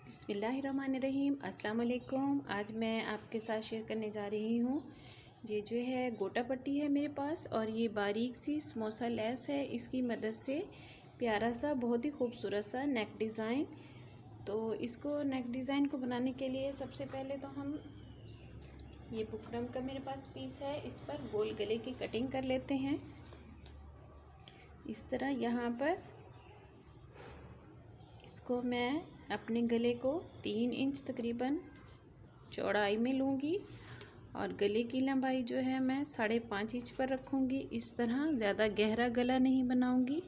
बिस्मिल्लाहिर्रहमानिर्रहीम। अस्सलाम वालेकुम। आज मैं आपके साथ शेयर करने जा रही हूँ। ये जो है गोटा पट्टी है मेरे पास और ये बारीक सी समोसा लेस है। इसकी मदद से प्यारा सा बहुत ही खूबसूरत सा नेक डिज़ाइन। तो इसको नेक डिज़ाइन को बनाने के लिए सबसे पहले तो हम ये बुकरम का मेरे पास पीस है, इस पर गोल गले की कटिंग कर लेते हैं। इस तरह यहाँ पर इसको मैं अपने गले को 3 इंच तकरीबन चौड़ाई में लूँगी और गले की लंबाई जो है मैं 5.5 इंच पर रखूँगी। इस तरह ज़्यादा गहरा गला नहीं बनाऊँगी।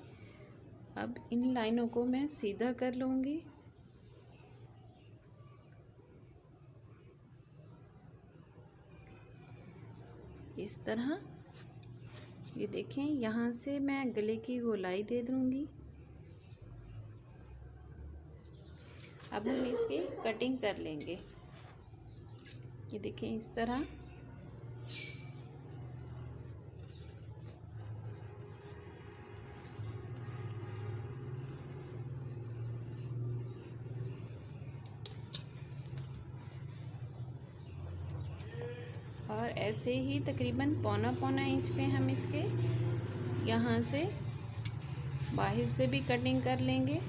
अब इन लाइनों को मैं सीधा कर लूँगी। इस तरह ये देखें, यहाँ से मैं गले की गोलाई दे दूँगी। अब हम इसकी कटिंग कर लेंगे। ये देखें इस तरह। और ऐसे ही तकरीबन पौना इंच पे हम इसके यहाँ से बाहर से भी कटिंग कर लेंगे।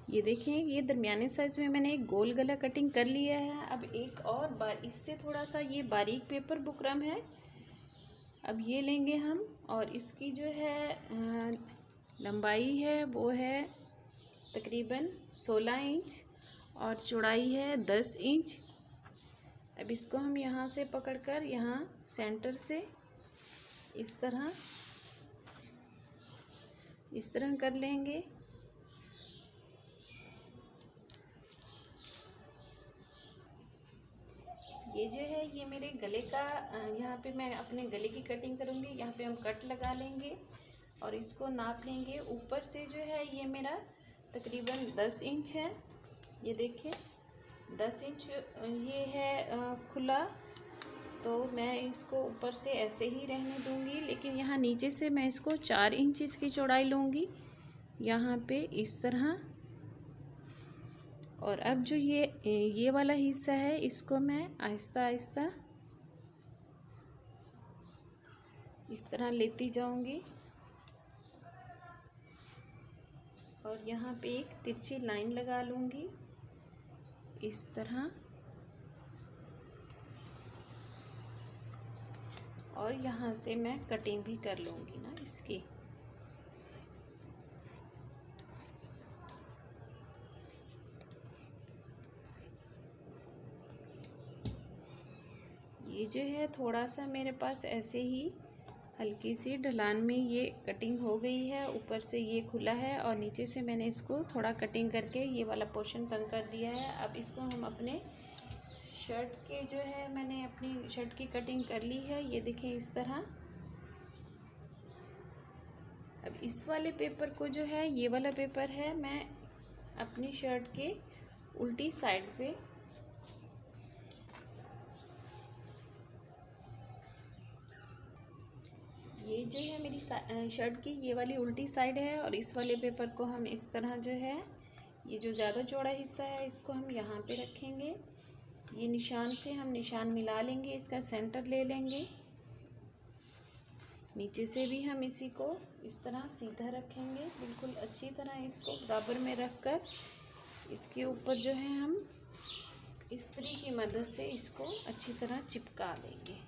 ये देखें, ये दरमियाने साइज़ में मैंने एक गोल गला कटिंग कर लिया है। अब एक और बार इससे थोड़ा सा ये बारीक पेपर बुकरम है, अब ये लेंगे हम और इसकी जो है लंबाई है वो है तकरीबन 16 इंच और चौड़ाई है 10 इंच। अब इसको हम यहाँ से पकड़कर यहाँ सेंटर से इस तरह कर लेंगे। ये जो है ये मेरे गले का, यहाँ पे मैं अपने गले की कटिंग करूँगी। यहाँ पे हम कट लगा लेंगे और इसको नाप लेंगे। ऊपर से जो है ये मेरा तकरीबन 10 इंच है। ये देखिए 10 इंच ये है खुला, तो मैं इसको ऊपर से ऐसे ही रहने दूँगी। लेकिन यहाँ नीचे से मैं इसको 4 इंच इसकी चौड़ाई लूँगी यहाँ पे इस तरह। और अब जो ये वाला हिस्सा है इसको मैं आहिस्ता आहिस्ता इस तरह लेती जाऊंगी और यहाँ पे एक तिरछी लाइन लगा लूँगी इस तरह। और यहाँ से मैं कटिंग भी कर लूँगी ना इसकी। ये जो है थोड़ा सा मेरे पास ऐसे ही हल्की सी ढलान में ये कटिंग हो गई है। ऊपर से ये खुला है और नीचे से मैंने इसको थोड़ा कटिंग करके ये वाला पोर्शन तंग कर दिया है। अब इसको हम अपने शर्ट के जो है मैंने अपनी शर्ट की कटिंग कर ली है। ये देखें इस तरह। अब इस वाले पेपर को जो है, ये वाला पेपर है, मैं अपनी शर्ट के उल्टी साइड पे ये जो है मेरी शर्ट की ये वाली उल्टी साइड है और इस वाले पेपर को हम इस तरह जो है, ये जो ज़्यादा चौड़ा हिस्सा है इसको हम यहाँ पे रखेंगे। ये निशान से हम निशान मिला लेंगे, इसका सेंटर ले लेंगे। नीचे से भी हम इसी को इस तरह सीधा रखेंगे, बिल्कुल अच्छी तरह इसको बराबर में रख कर इसके ऊपर जो है हम इस्त्री की मदद से इसको अच्छी तरह चिपका देंगे।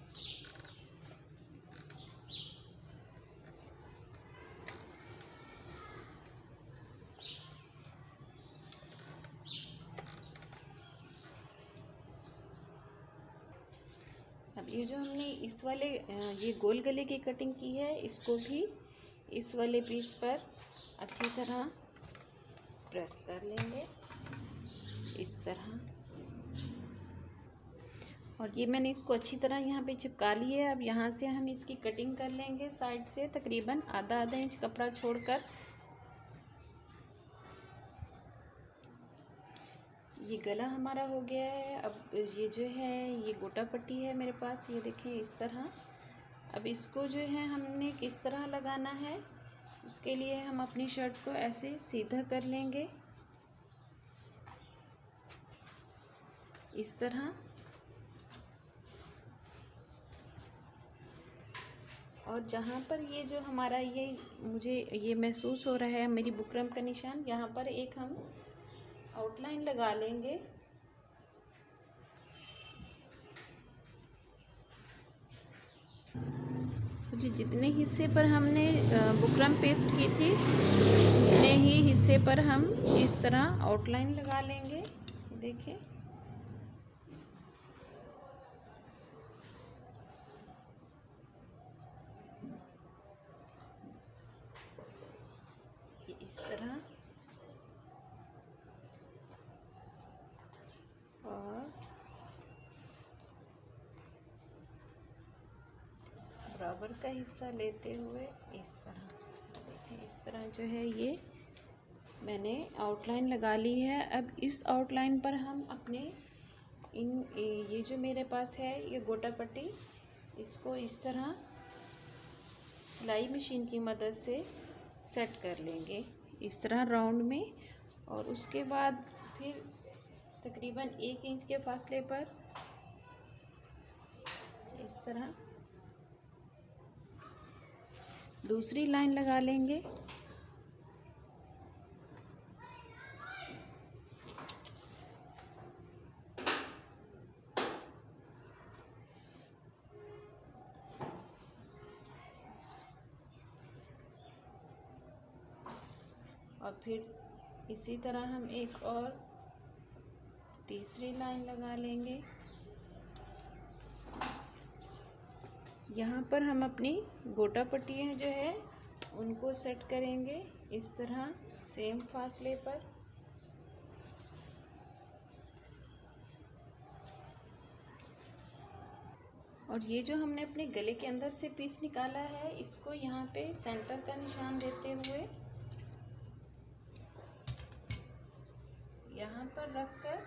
अब ये जो हमने इस वाले ये गोल गले की कटिंग की है, इसको भी इस वाले पीस पर अच्छी तरह प्रेस कर लेंगे इस तरह। और ये मैंने इसको अच्छी तरह यहाँ पे चिपका ली है। अब यहाँ से हम इसकी कटिंग कर लेंगे साइड से तकरीबन आधा इंच कपड़ा छोड़कर। ये गला हमारा हो गया है। अब ये जो है ये गोटा पट्टी है मेरे पास, ये देखें इस तरह। अब इसको जो है हमने किस तरह लगाना है, उसके लिए हम अपनी शर्ट को ऐसे सीधा कर लेंगे इस तरह। और जहाँ पर ये जो हमारा ये मुझे ये महसूस हो रहा है मेरी बुकरम का निशान, यहाँ पर एक हम आउटलाइन लगा लेंगे। जी जितने हिस्से पर हमने बुकरम पेस्ट की थी उतने ही हिस्से पर हम इस तरह आउटलाइन लगा लेंगे। देखिए इस तरह, और बराबर का हिस्सा लेते हुए इस तरह। देखिए इस तरह जो है ये मैंने आउटलाइन लगा ली है। अब इस आउटलाइन पर हम अपने ये जो मेरे पास है ये गोटा पट्टी, इसको इस तरह सिलाई मशीन की मदद से सेट कर लेंगे इस तरह राउंड में। और उसके बाद फिर तकरीबन 1 इंच के फासले पर इस तरह दूसरी लाइन लगा लेंगे। और फिर इसी तरह हम एक और तीसरी लाइन लगा लेंगे। यहाँ पर हम अपनी गोटा पट्टियाँ जो है उनको सेट करेंगे इस तरह सेम फासले पर। और ये जो हमने अपने गले के अंदर से पीस निकाला है, इसको यहाँ पे सेंटर का निशान देते हुए यहाँ पर रखकर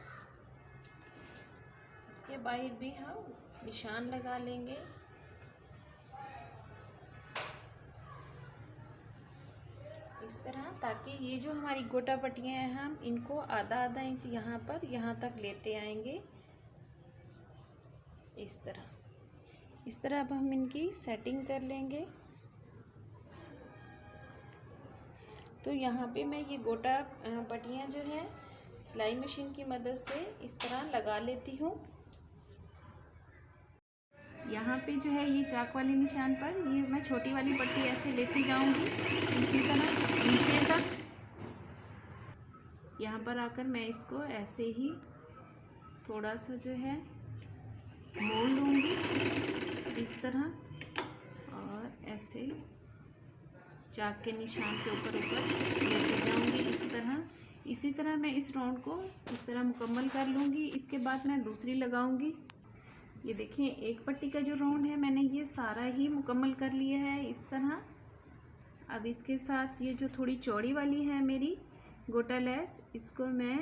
इसके बाहर भी हम निशान लगा लेंगे। इस तरह, ताकि ये जो हमारी गोटा पट्टियाँ हैं हम इनको आधा आधा इंच यहाँ पर यहाँ तक लेते आएंगे इस तरह अब हम इनकी सेटिंग कर लेंगे। तो यहाँ पे मैं ये गोटा पट्टियाँ जो है सिलाई मशीन की मदद से इस तरह लगा लेती हूँ। यहाँ पे जो है ये चाक वाले निशान पर ये मैं छोटी वाली पट्टी ऐसे लेती जाऊँगी इसी तरह नीचे तक। यहाँ पर आकर मैं इसको ऐसे ही थोड़ा सा जो है मोड़ लूँगी इस तरह, और ऐसे चाक के निशान के ऊपर लेते जाऊँगी इस तरह। इसी तरह मैं इस राउंड को इस तरह मुकम्मल कर लूँगी। इसके बाद मैं दूसरी लगाऊँगी। ये देखिए एक पट्टी का जो राउंड है मैंने ये सारा ही मुकम्मल कर लिया है इस तरह। अब इसके साथ ये जो थोड़ी चौड़ी वाली है मेरी गोटा लेस, इसको मैं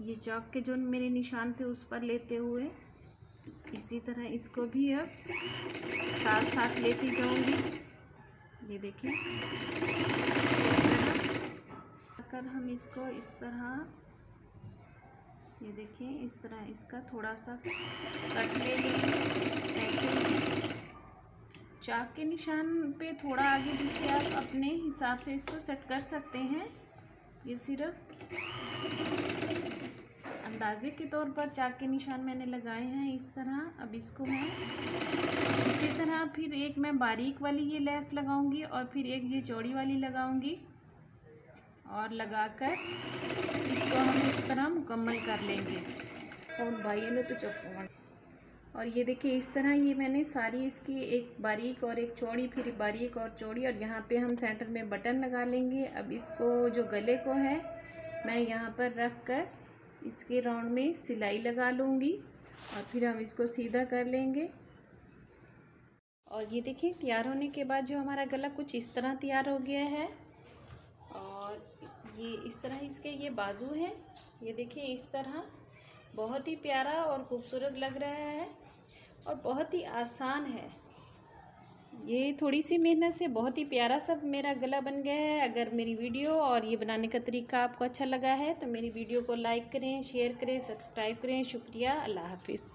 ये चाक के जो मेरे निशान थे उस पर लेते हुए इसी तरह इसको भी अब साथ साथ लेती जाऊंगी। ये देखिए अगर हम इसको इस तरह, ये देखिए इस तरह इसका थोड़ा सा कट ले लेंगे ऐसे। चाक के निशान पे थोड़ा आगे पीछे आप अपने हिसाब से इसको सेट कर सकते हैं। ये सिर्फ अंदाजे के तौर पर चाक के निशान मैंने लगाए हैं इस तरह। अब इसको मैं इसी तरह फिर एक मैं बारीक वाली ये लेस लगाऊंगी और फिर एक ये चौड़ी वाली लगाऊंगी और लगाकर इसको हम इस तरह मुकम्मल कर लेंगे। और भाई ने तो चुप। और ये देखिए इस तरह ये मैंने सारी इसकी एक बारीक और एक चौड़ी, फिर बारीक और चौड़ी, और यहाँ पे हम सेंटर में बटन लगा लेंगे। अब इसको जो गले को है मैं यहाँ पर रख कर इसके राउंड में सिलाई लगा लूँगी और फिर हम इसको सीधा कर लेंगे। और ये देखिए तैयार होने के बाद जो हमारा गला कुछ इस तरह तैयार हो गया है। और ये इस तरह इसके ये बाजू हैं, ये देखिए इस तरह बहुत ही प्यारा और खूबसूरत लग रहा है और बहुत ही आसान है। ये थोड़ी सी मेहनत से बहुत ही प्यारा सा मेरा गला बन गया है। अगर मेरी वीडियो और ये बनाने का तरीका आपको अच्छा लगा है तो मेरी वीडियो को लाइक करें, शेयर करें, सब्सक्राइब करें। शुक्रिया, अल्लाह हाफिज़।